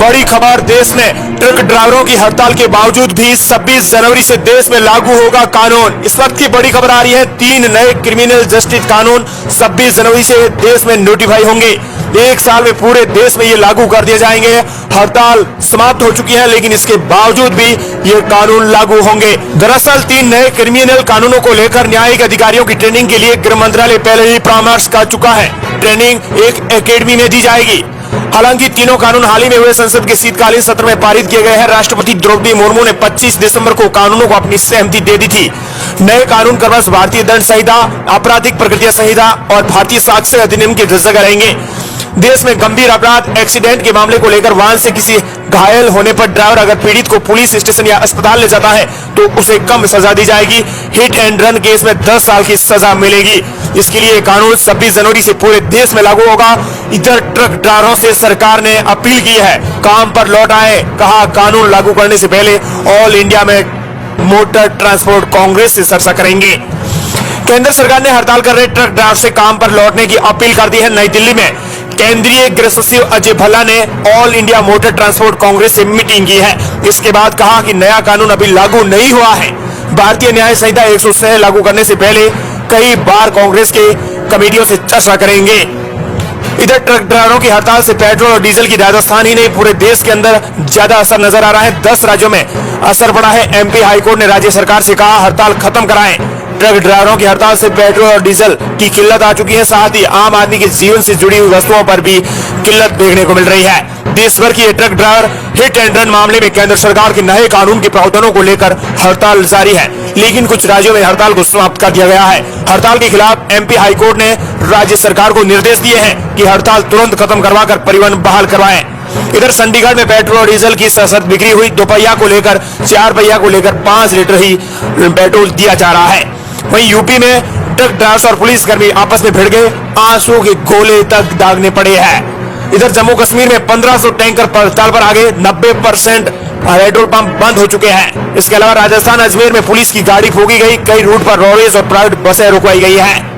बड़ी खबर देश में ट्रक ड्राइवरों की हड़ताल के बावजूद भी 26 जनवरी से देश में लागू होगा कानून। इस वक्त की बड़ी खबर आ रही है, 3 नए क्रिमिनल जस्टिस कानून 26 जनवरी से देश में नोटिफाई होंगे। एक साल में पूरे देश में ये लागू कर दिए जाएंगे। हड़ताल समाप्त हो चुकी है, लेकिन इसके बावजूद भी ये कानून लागू होंगे। दरअसल 3 नए क्रिमिनल कानूनों को लेकर न्यायिक अधिकारियों की ट्रेनिंग के लिए गृह मंत्रालय पहले ही परामर्श कर चुका है। ट्रेनिंग एक एकेडमी में दी जाएगी। हालांकि तीनों कानून हाल ही में हुए संसद के शीतकालीन सत्र में पारित किए गए हैं। राष्ट्रपति द्रौपदी मुर्मू ने 25 दिसंबर को कानूनों को अपनी सहमति दे दी थी। नए कानून का बस भारतीय दंड संहिता, आपराधिक प्रकृति संहिता और भारतीय साक्ष्य अधिनियम की जगह रहेंगे। देश में गंभीर अपराध एक्सीडेंट के मामले को लेकर वाहन से किसी घायल होने पर ड्राइवर अगर पीड़ित को पुलिस स्टेशन या अस्पताल ले जाता है तो उसे कम सजा दी जाएगी। हिट एंड रन केस में 10 साल की सजा मिलेगी। इसके लिए कानून 26 जनवरी से पूरे देश में लागू होगा। इधर ट्रक ड्राइवरों से सरकार ने अपील की है, काम पर लौट आए। कहा, कानून लागू करने से पहले ऑल इंडिया में मोटर ट्रांसपोर्ट कांग्रेस से चर्चा करेंगे। केंद्र सरकार ने हड़ताल कर रहे ट्रक ड्राइवर से काम पर लौटने की अपील कर दी है। नई दिल्ली में केंद्रीय गृह सचिव अजय भल्ला ने all India motor transport Congress से मीटिंग की है। इसके बाद कहा कि नया कानून अभी लागू नहीं हुआ है। भारतीय न्याय संहिता 106 लागू करने से पहले कई बार कांग्रेस के कमेटियों से चर्चा करेंगे। इधर ट्रक ड्राइवरों की हड़ताल से पेट्रोल और डीजल की राजस्थान ही नहीं पूरे देश के अंदर ज्यादा असर नजर आ रहा है। 10 राज्यों में असर पड़ा है। एमपी हाईकोर्ट ने राज्य सरकार से कहा, हड़ताल खत्म कराएं। ट्रक ड्राइवरों की हड़ताल से पेट्रोल और डीजल की किल्लत आ चुकी है। साथ ही आम आदमी के जीवन से जुड़ी हुई वस्तुओं पर भी किल्लत देखने को मिल रही है। देश भर की truck driver hit and run मामले में केंद्र सरकार के नए कानून के प्रावधानों को लेकर हड़ताल जारी है, लेकिन कुछ राज्यों में हड़ताल को समाप्त कर दिया गया है। हड़ताल के खिलाफ एमपी हाईकोर्ट ने राज्य सरकार को निर्देश दिए हैं कि हड़ताल तुरंत खत्म करवाकर परिवहन बहाल करवाएं। इधर चंडीगढ़ में पेट्रोल और डीजल की सशत बिक्री हुई। 2 पहिया को लेकर 4 पहिया को लेकर 5 लीटर ही पेट्रोल दिया जा रहा है। वहीं यूपी में ट्रक ड्राइवर्स और पुलिसकर्मी आपस में भिड़ गए, आंसू के गोले तक दागने पड़े हैं। इधर जम्मू कश्मीर में 1500 टैंकर हड़ताल पर आ गए। 90% पेट्रोल पंप बंद हो चुके हैं। इसके अलावा राजस्थान अजमेर में पुलिस की गाड़ी फूंकी गई। कई रूट पर रोडवेज और प्राइवेट बसें रुकवाई गई हैं।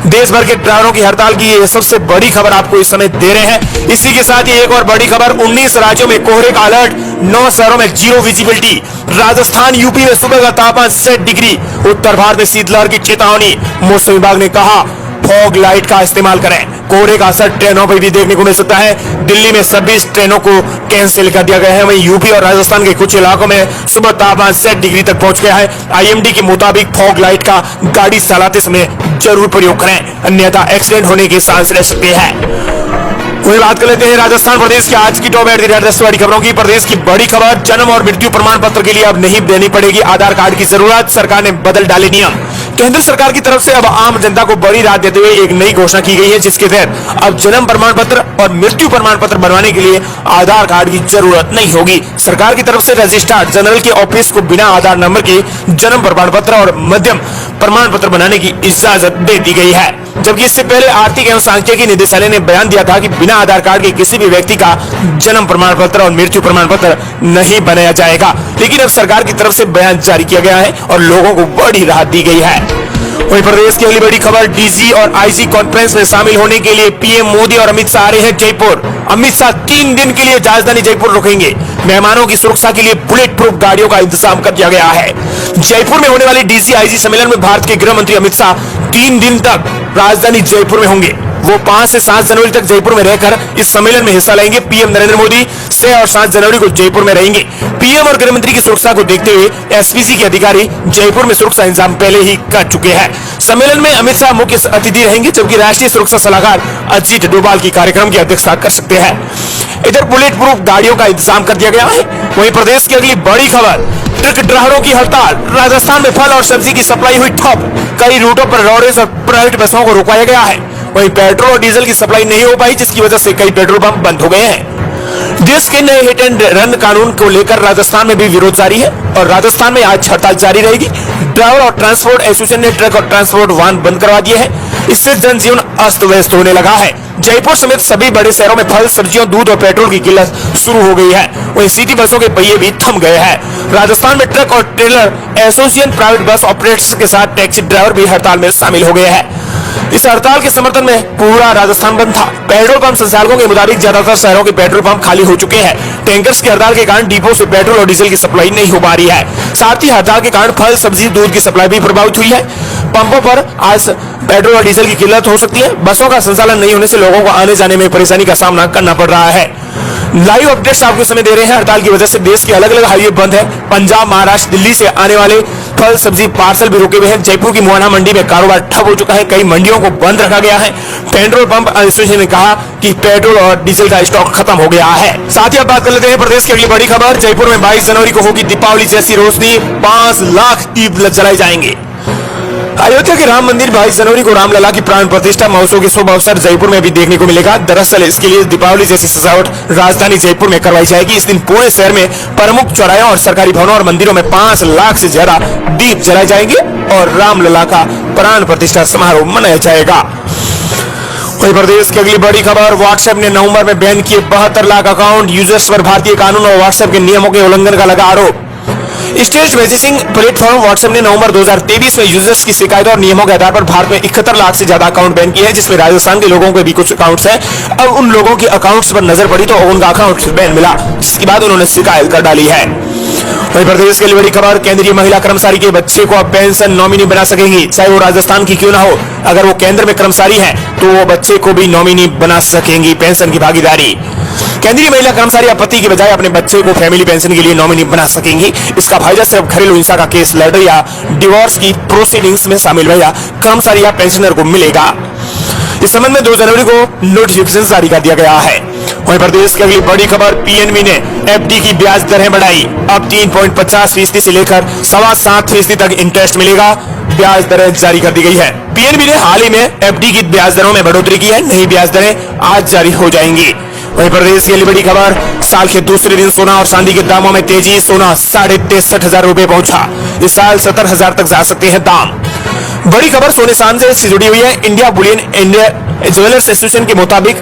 देश भर के ड्राइवरों की हड़ताल की ये सबसे बड़ी खबर आपको इस समय दे रहे हैं। इसी के साथ ही एक और बड़ी खबर, 19 राज्यों में कोहरे का अलर्ट, 9 शहरों में जीरो विजिबिलिटी। राजस्थान यूपी में सुबह का तापमान 6 डिग्री। उत्तर भारत में शीतलहर की चेतावनी। मौसम विभाग ने कहा, फॉग लाइट का इस्तेमाल करें। कोहरे का असर ट्रेनों पर भी देखने को मिल सकता है। दिल्ली में 26 ट्रेनों को कैंसिल कर दिया गया है। वहीं यूपी और राजस्थान के कुछ इलाकों में सुबह तापमान 6 डिग्री तक पहुंच गया है। आईएमडी के मुताबिक फॉग लाइट का गाड़ी चलाते समय जरूर प्रयोग करें, अन्यथा एक्सीडेंट होने के चांस रह सकते हैं। वही बात कर लेते हैं राजस्थान प्रदेश की आज की टॉप 10 बड़ी खबरों की। प्रदेश की बड़ी खबर, जन्म और मृत्यु प्रमाण पत्र के लिए अब नहीं देनी पड़ेगी आधार कार्ड की जरूरत। सरकार ने बदल डाले नियम। केंद्र सरकार की तरफ से अब आम जनता को बड़ी राहत देते हुए एक नई घोषणा की गई है, जिसके तहत अब जन्म प्रमाण पत्र और मृत्यु प्रमाण पत्र बनवाने के लिए आधार कार्ड की जरूरत नहीं होगी। सरकार की तरफ से रजिस्ट्रार जनरल के ऑफिस को बिना आधार नंबर के जन्म प्रमाण पत्र और मध्यम प्रमाण पत्र बनाने की इजाजत दे दी गई है। जबकि इससे पहले आर्थिक एवं सांख्यिकी निदेशालय ने बयान दिया था कि बिना आधार कार्ड के किसी भी व्यक्ति का जन्म प्रमाण पत्र और मृत्यु प्रमाण पत्र नहीं बनाया जाएगा। लेकिन अब सरकार की तरफ से बयान जारी किया गया है और लोगों को बड़ी राहत दी गई है। वहीं प्रदेश की अगली बड़ी खबर, डीजी और आईजी कॉन्फ्रेंस में शामिल होने के लिए पीएम मोदी और अमित शाह आ रहे हैं जयपुर। अमित शाह 3 दिन के लिए राजधानी जयपुर रुकेंगे। मेहमानों की सुरक्षा के लिए बुलेट प्रूफ गाड़ियों का इंतजाम कर दिया गया है। जयपुर में होने वाले डीजी आईजी सम्मेलन में भारत के गृह मंत्री अमित शाह 3 दिन तक राजधानी जयपुर में होंगे। वो 5 से 7 जनवरी तक जयपुर में रहकर इस सम्मेलन में हिस्सा लेंगे। पीएम नरेंद्र मोदी 6 और 7 जनवरी को जयपुर में रहेंगे। पीएम और गृह मंत्री की सुरक्षा को देखते हुए एसपीसी के अधिकारी जयपुर में सुरक्षा इंतजाम पहले ही कर चुके हैं। सम्मेलन में अमित शाह मुख्य अतिथि रहेंगे, जबकि राष्ट्रीय सुरक्षा सलाहकार अजीत डोभाल की कार्यक्रम की अध्यक्षता कर सकते हैं। इधर बुलेट प्रूफ गाड़ियों का इंतजाम कर दिया गया है। वहीं प्रदेश की अगली बड़ी खबर, ट्रक ड्राइवरों की हड़ताल। राजस्थान में फल और सब्जी की सप्लाई हुई ठप। कई रूटों पर रोडवेज और प्राइवेट बसों को रुकवाया गया है। वहीं पेट्रोल और डीजल की सप्लाई नहीं हो पाई, जिसकी वजह से कई पेट्रोल पंप बंद हो गए हैं। देश के नए हिट एंड रन कानून को लेकर राजस्थान में भी विरोध जारी है और राजस्थान में आज हड़ताल जारी रहेगी। ड्राइवर और ट्रांसपोर्ट एसोसिएशन ने ट्रक और ट्रांसपोर्ट वाहन बंद करवा दिए हैं। इससे जनजीवन अस्त व्यस्त होने लगा है। जयपुर समेत सभी बड़े शहरों में फल, सब्जियों, दूध और पेट्रोल की किल्लत शुरू हो गई है। वहीं सिटी बसों के पहिए भी थम गए हैं। राजस्थान में ट्रक और trailer association, private bus operators के साथ टैक्सी ड्राइवर भी हड़ताल में शामिल हो गए हैं। इस हड़ताल के समर्थन में पूरा राजस्थान बंद था। पेट्रोल पंप संचालकों के मुताबिक ज्यादातर शहरों के पेट्रोल पंप खाली हो चुके हैं। टैंकर्स की हड़ताल के कारण डिपो से पेट्रोल और डीजल की सप्लाई नहीं हो पा रही है। साथ ही हड़ताल के कारण फल, सब्जी, दूध की सप्लाई भी प्रभावित हुई है। पंपों पर आज पेट्रोल और डीजल की किल्लत हो सकती है। बसों का संचालन नहीं होने से लोगों को आने जाने में परेशानी का सामना करना पड़ रहा है। लाइव अपडेट्स आपको समय दे रहे हैं। हड़ताल की वजह से देश के अलग अलग हाईवे बंद है। पंजाब, महाराष्ट्र, दिल्ली से आने वाले फल, सब्जी पार्सल भी रुके हुए हैं। जयपुर की मुआना मंडी में कारोबार ठप हो चुका है। कई मंडियों को बंद रखा गया है। पेट्रोल पंप एसोसिएशन ने कहा कि पेट्रोल और डीजल का स्टॉक खत्म हो गया है। साथ ही अब बात कर लेते हैं प्रदेश की अगली बड़ी खबर। जयपुर में 22 जनवरी को होगी दीपावली जैसी रोशनी। 5 लाख दीप जलाए जाएंगे। अयोध्या के राम मंदिर 22 जनवरी को रामलला की प्राण प्रतिष्ठा महोत्सव के शुभ अवसर जयपुर में भी देखने को मिलेगा। दरअसल इसके लिए दीपावली जैसी सजावट राजधानी जयपुर में करवाई जाएगी। इस दिन पूरे शहर में प्रमुख चौराहों और सरकारी भवनों और मंदिरों में 5 लाख से ज्यादा दीप जलाए जाएंगे और रामलला का प्राण प्रतिष्ठा समारोह मनाया जाएगा। वहीं प्रदेश की अगली बड़ी खबर। व्हाट्सएप ने नवंबर में बैन किए 72 लाख अकाउंट यूजर्स पर भारतीय कानून और व्हाट्सएप के नियमों के उल्लंघन का लगा आरोप। स्टेट मैसेजिंग प्लेटफॉर्म व्हाट्सएप ने नवंबर 2023 में यूजर्स की शिकायतों और नियमों के आधार पर भारत में 71 लाख से ज्यादा अकाउंट बैन किए हैं, जिसमें राजस्थान के लोगों के भी कुछ अकाउंट्स हैं। अब उन लोगों के अकाउंट्स पर नजर पड़ी तो उनका अकाउंट बैन मिला, जिसके बाद उन्होंने शिकायत कर डाली है। वहीं प्रदेश के लिए बड़ी खबर। केंद्रीय महिला कर्मचारी के बच्चे को अब पेंशन नॉमिनी बना सकेंगी, चाहे वो राजस्थान की क्यों ना हो। अगर वो केंद्र में कर्मचारी है तो वो बच्चे को भी नॉमिनी बना सकेंगी पेंशन की भागीदारी। केंद्रीय महिला कर्मचारी अब पति की बजाय अपने बच्चे को फैमिली पेंशन के लिए नॉमिनी बना सकेंगी। इसका फायदा सिर्फ घरेलू हिंसा का केस लड़ रही या डिवोर्स की प्रोसीडिंग्स में शामिल महिला कर्मचारी या पेंशनर को मिलेगा। इस संबंध में 2 जनवरी को नोटिफिकेशन जारी कर दिया गया है। वहीं प्रदेश की अगली बड़ी खबर। पीएनबी ने एफडी की ब्याज दरें बढ़ाई। अब 3.50% से लेकर 7.25% तक इंटरेस्ट मिलेगा। ब्याज दरें जारी कर दी गई है। पीएनबी ने हाल ही में एफडी की ब्याज दरों में बढ़ोतरी की है। नई ब्याज दरें आज जारी हो जाएंगी। वहीं प्रदेश की बड़ी खबर। साल के दूसरे दिन सोना और चांदी के दामों में तेजी। सोना 63,500 रुपए पहुंचा। इस साल 70,000 तक जा सकते हैं दाम। बड़ी खबर सोने चांदी से जुड़ी हुई है। India Boolean India jewellers association के मुताबिक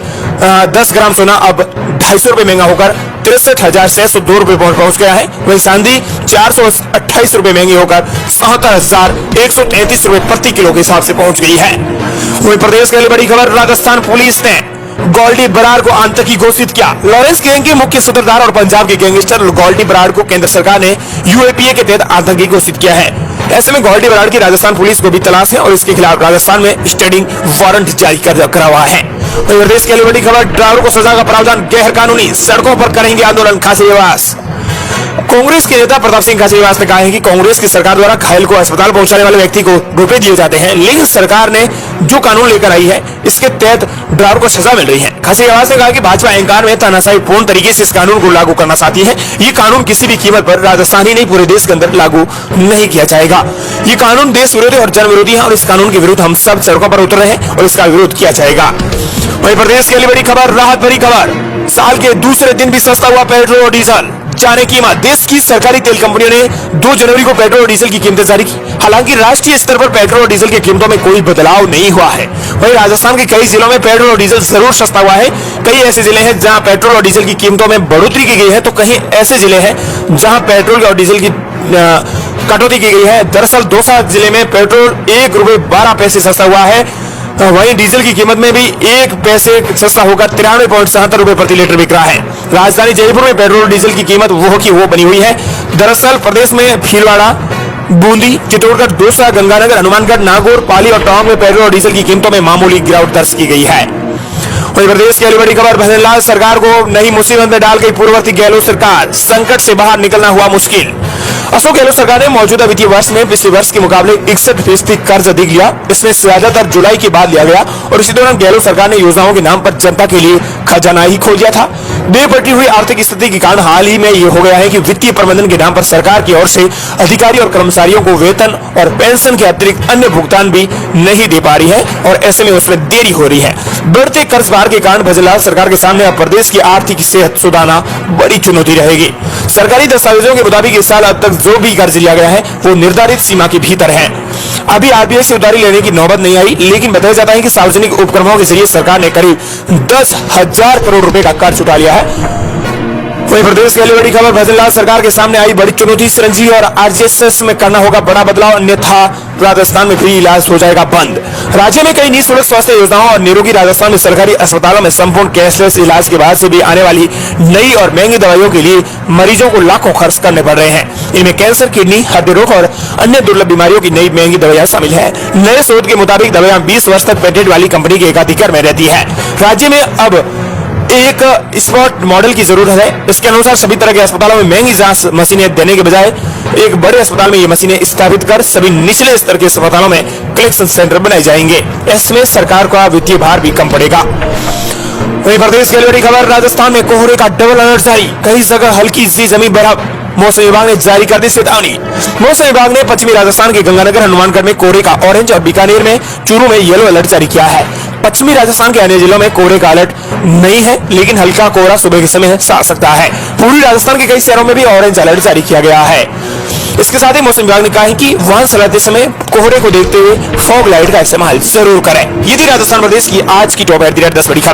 10 ग्राम सोना अब 250 रुपए महंगा होकर 63,602 रुपए पहुंच गया है। वहीं चांदी 428 रुपए महंगी होकर 77,133 रुपए प्रति किलो के हिसाब से पहुंच गई है। वहीं प्रदेश की बड़ी खबर। राजस्थान पुलिस ने गोल्डी बराड़ को आतंकी घोषित किया। लॉरेंस गैंग के मुख्य सूत्रधार और पंजाब के गैंगस्टर गोल्डी बराड़ को केंद्र सरकार ने यूएपीए के तहत आतंकी घोषित किया है। ऐसे में गोल्डी बराड़ की राजस्थान पुलिस को भी तलाश है और इसके खिलाफ राजस्थान में स्टैंडिंग वारंट जारी करा हुआ है। प्रदेश की बड़ी खबर। ड्राइवर को सजा का प्रावधान गैर कानूनी, सड़कों पर करेंगे आंदोलन खाचरियावास। कांग्रेस के नेता प्रताप सिंह खाचरियावास ने कहा है कि कांग्रेस की सरकार द्वारा घायल को अस्पताल पहुंचाने वाले व्यक्ति को रुपए दिए जाते हैं, लेकिन सरकार ने जो कानून लेकर आई है इसके तहत ड्राइवर को सजा मिल रही है। खाचरियावास ने कहा कि भाजपा अहंकार में तानाशाही पूर्ण तरीके से इस कानून को लागू करना चाहती है। ये कानून किसी भी कीमत पर राजस्थान ही नहीं पूरे देश के अंदर लागू नहीं किया जाएगा। ये कानून देश विरोधी और जन विरोधी है और इस कानून के विरुद्ध हम सब सड़कों पर उतर रहे हैं और इसका विरोध किया जाएगा। वहीं प्रदेश के लिए बड़ी खबर। राहत भरी खबर। साल के दूसरे दिन भी सस्ता हुआ पेट्रोल और डीजल। जाने कीमत। देश की सरकारी तेल कंपनियों ने 2 जनवरी को पेट्रोल और डीजल की कीमतें जारी की। हालांकि राष्ट्रीय स्तर पर पेट्रोल और डीजल की कीमतों में कोई बदलाव नहीं हुआ है। वहीं राजस्थान के कई जिलों में पेट्रोल और डीजल जरूर सस्ता हुआ है। कई ऐसे जिले हैं जहां पेट्रोल और डीजल की कीमतों में बढ़ोतरी की गई है, तो कहीं ऐसे जिले हैं जहां पेट्रोल और डीजल की कटौती की गई है। दरअसल दौसा जिले में पेट्रोल 1 रुपए 12 पैसे सस्ता हुआ है। वहीं डीजल की कीमत में भी 1 पैसे सस्ता होकर 93.77 रुपए प्रति लीटर बिक रहा है। राजधानी जयपुर में पेट्रोल और डीजल की कीमत वो की वो बनी हुई है। दरअसल प्रदेश में भीलवाड़ा, बूंदी, चित्तौड़गढ़, दौसा, गंगानगर, हनुमानगढ़, नागौर, पाली और टोंक में पेट्रोल और डीजल की कीमतों में मामूली गिरावट दर्ज की गई है। वहीं प्रदेश की बड़ी खबर। भजनलाल सरकार को नई मुसीबत में डाल गई पूर्ववर्ती गहलोत सरकार। संकट से बाहर निकलना हुआ मुश्किल। अशोक गहलोत सरकार ने मौजूदा वित्तीय वर्ष में पिछले वर्ष के मुकाबले 61% कर्ज अधिक लिया। इसमें ज्यादातर जुलाई के बाद लिया गया और इसी दौरान गहलोत सरकार ने योजनाओं के नाम पर जनता के लिए खजाना ही खोल दिया था। बेपटी हुई आर्थिक स्थिति के कारण हाल ही में ये हो गया है कि वित्तीय प्रबंधन के नाम पर सरकार की ओर से अधिकारी और कर्मचारियों को वेतन और पेंशन के अतिरिक्त अन्य भुगतान भी नहीं दे पा रही है और ऐसे में उसमें देरी हो रही है। बढ़ते कर्ज भार के कारण भजनलाल सरकार के सामने अब प्रदेश की आर्थिक सेहत सुधारना बड़ी चुनौती रहेगी। सरकारी दस्तावेजों के मुताबिक इस साल अब तक जो भी कर्ज लिया गया है वो निर्धारित सीमा के भीतर है। अभी आरबीआई से उधारी लेने की नौबत नहीं आई, लेकिन बताया जाता है कि सार्वजनिक उपक्रमों के जरिए सरकार ने करीब 10,000 करोड़ रुपए का कर्ज उठा लिया है। वहीं प्रदेश की बड़ी खबर। भजनलाल सरकार के सामने आई बड़ी चुनौती। चिरंजीवी और आरजेएस में करना होगा बड़ा बदलाव, अन्यथा राजस्थान में फ्री इलाज हो जाएगा बंद। राज्य में कई निःशुल्क स्वास्थ्य योजनाओं और निरोगी राजस्थान में सरकारी अस्पतालों में संपूर्ण कैशलेस इलाज के बाद से भी आने वाली नई और महंगी दवाइयों के लिए मरीजों को लाखों खर्च करने पड़ रहे हैं। इनमें कैंसर, किडनी, हृदय रोग और अन्य दुर्लभ बीमारियों की नई महंगी दवाइयां शामिल है। नए शोध के मुताबिक दवाइयां 20 वर्ष तक पेटेंट वाली कंपनी के एकाधिकार में रहती है। राज्य में अब एक स्पॉट मॉडल की जरूरत है। इसके अनुसार सभी तरह के अस्पतालों में महंगी जांच मशीनें देने के बजाय एक बड़े अस्पताल में ये मशीनें स्थापित कर सभी निचले स्तर के अस्पतालों में कलेक्शन सेंटर बनाए जाएंगे। इसमें सरकार का वित्तीय भार भी कम पड़ेगा। वहीं प्रदेश की बड़ी खबर, राजस्थान में कोहरे का डबल अलर्ट जारी, कई जगह हल्की सी जमी बर्फ। मौसम विभाग ने जारी कर दी चेतावनी। मौसम विभाग ने पश्चिमी राजस्थान के गंगानगर, हनुमानगढ़ में कोहरे का ऑरेंज और बीकानेर में चूरू में येलो अलर्ट जारी किया है। पश्चिमी राजस्थान के अन्य जिलों में कोहरे का अलर्ट नहीं है, लेकिन हल्का कोहरा सुबह के समय आ सकता है। पूर्वी राजस्थान के कई शहरों में भी ऑरेंज अलर्ट जारी किया गया है। इसके साथ ही मौसम विभाग ने कहा है कि वाहन चलाते समय कोहरे को देखते हुए फॉग लाइट का इस्तेमाल जरूर करें। ये थी राजस्थान प्रदेश की आज की टॉप 10 बड़ी खबर।